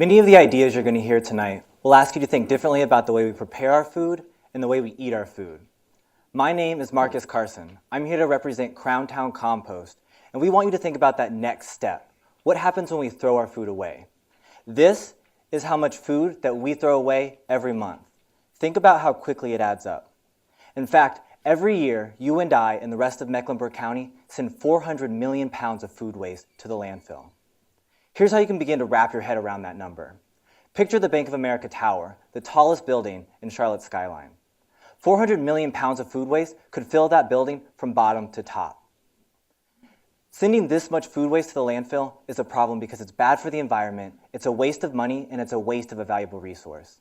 Many of the ideas you're going to hear tonight will ask you to think differently about the way we prepare our food and the way we eat our food. My name is Marcus Carson. I'm here to represent Crowntown Compost, and we want you to think about that next step. What happens when we throw our food away? This is how much food that we throw away every month. Think about how quickly it adds up. In fact, every year, you and I and the rest of Mecklenburg County send 400 million pounds of food waste to the landfill. Here's how you can begin to wrap your head around that number. Picture the Bank of America Tower, the tallest building in Charlotte's skyline. 400 million pounds of food waste could fill that building from bottom to top. Sending this much food waste to the landfill is a problem because it's bad for the environment, it's a waste of money, and it's a waste of a valuable resource.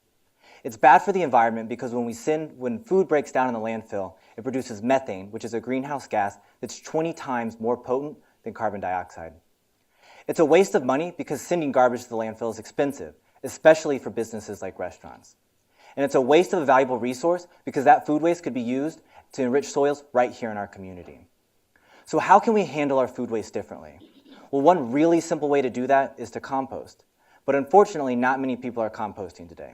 It's bad for the environment because when food breaks down in the landfill, it produces methane, which is a greenhouse gas that's 20 times more potent than carbon dioxide. It's a waste of money because sending garbage to the landfill is expensive, especially for businesses like restaurants. And it's a waste of a valuable resource because that food waste could be used to enrich soils right here in our community. So how can we handle our food waste differently? Well, one really simple way to do that is to compost. But unfortunately, not many people are composting today.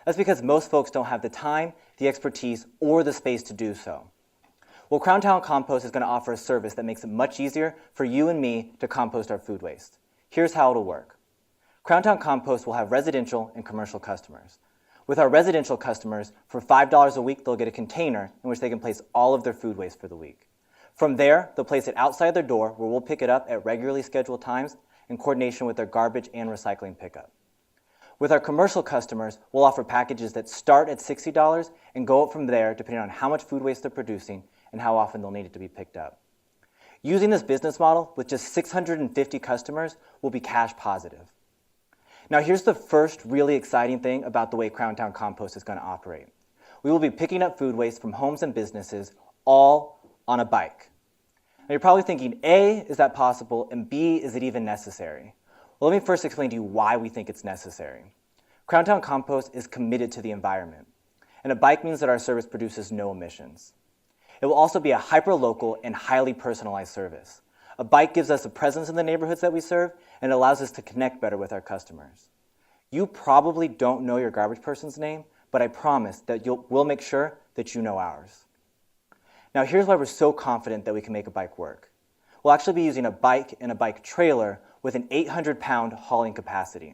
That's because most folks don't have the time, the expertise, or the space to do so. Well, Crowntown Compost is going to offer a service that makes it much easier for you and me to compost our food waste. Here's how it'll work. Crowntown Compost will have residential and commercial customers. With our residential customers, for $5 a week, they'll get a container in which they can place all of their food waste for the week. From there, they'll place it outside their door where we'll pick it up at regularly scheduled times in coordination with their garbage and recycling pickup. With our commercial customers, we'll offer packages that start at $60 and go up from there depending on how much food waste they're producing and how often they'll need it to be picked up. Using this business model with just 650 customers will be cash positive. Now here's the first really exciting thing about the way Crowntown Compost is going to operate. We will be picking up food waste from homes and businesses all on a bike. Now you're probably thinking, A, is that possible? And B, is it even necessary? Well, let me first explain to you why we think it's necessary. Crowntown Compost is committed to the environment, and a bike means that our service produces no emissions. It will also be a hyper-local and highly personalized service. A bike gives us a presence in the neighborhoods that we serve, and it allows us to connect better with our customers. You probably don't know your garbage person's name, but I promise that we'll make sure that you know ours. Now here's why we're so confident that we can make a bike work. We'll actually be using a bike and a bike trailer with an 800-pound hauling capacity.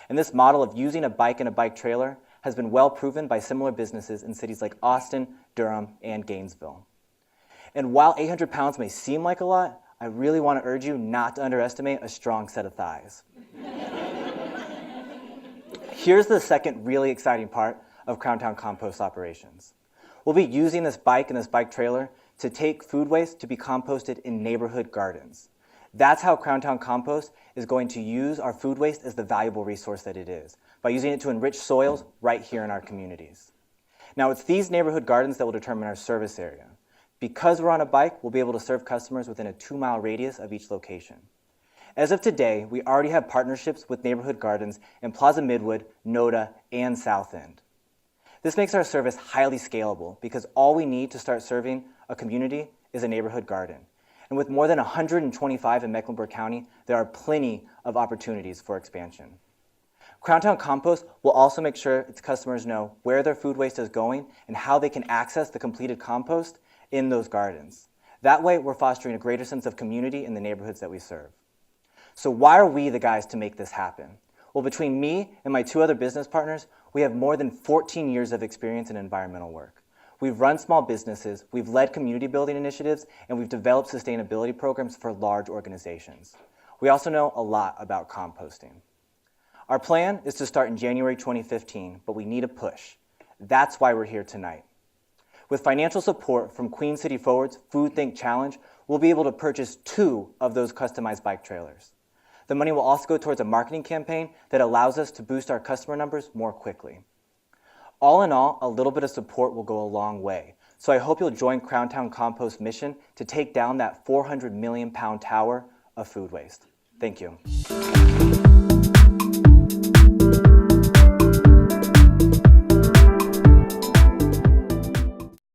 And this model of using a bike and a bike trailer has been well proven by similar businesses in cities like Austin, Durham, and Gainesville. And while 800 pounds may seem like a lot, I really want to urge you not to underestimate a strong set of thighs. Here's the second really exciting part of Crowntown Compost operations. We'll be using this bike and this bike trailer to take food waste to be composted in neighborhood gardens. That's how Crowntown Compost is going to use our food waste as the valuable resource that it is, by using it to enrich soils right here in our communities. Now, it's these neighborhood gardens that will determine our service area. Because we're on a bike, we'll be able to serve customers within a 2-mile radius of each location. As of today, we already have partnerships with neighborhood gardens in Plaza Midwood, Noda, and South End. This makes our service highly scalable because all we need to start serving a community is a neighborhood garden. And with more than 125 in Mecklenburg County, there are plenty of opportunities for expansion. Crowntown Compost will also make sure its customers know where their food waste is going and how they can access the completed compost in those gardens. That way, we're fostering a greater sense of community in the neighborhoods that we serve. So why are we the guys to make this happen? Well, between me and my 2 other business partners, we have more than 14 years of experience in environmental work. We've run small businesses, we've led community building initiatives, and we've developed sustainability programs for large organizations. We also know a lot about composting. Our plan is to start in January 2015, but we need a push. That's why we're here tonight. With financial support from Queen City Forward's Food Think Challenge, we'll be able to purchase 2 of those customized bike trailers. The money will also go towards a marketing campaign that allows us to boost our customer numbers more quickly. All in all, a little bit of support will go a long way. So I hope you'll join Crowntown Compost's mission to take down that 400 million pound tower of food waste. Thank you.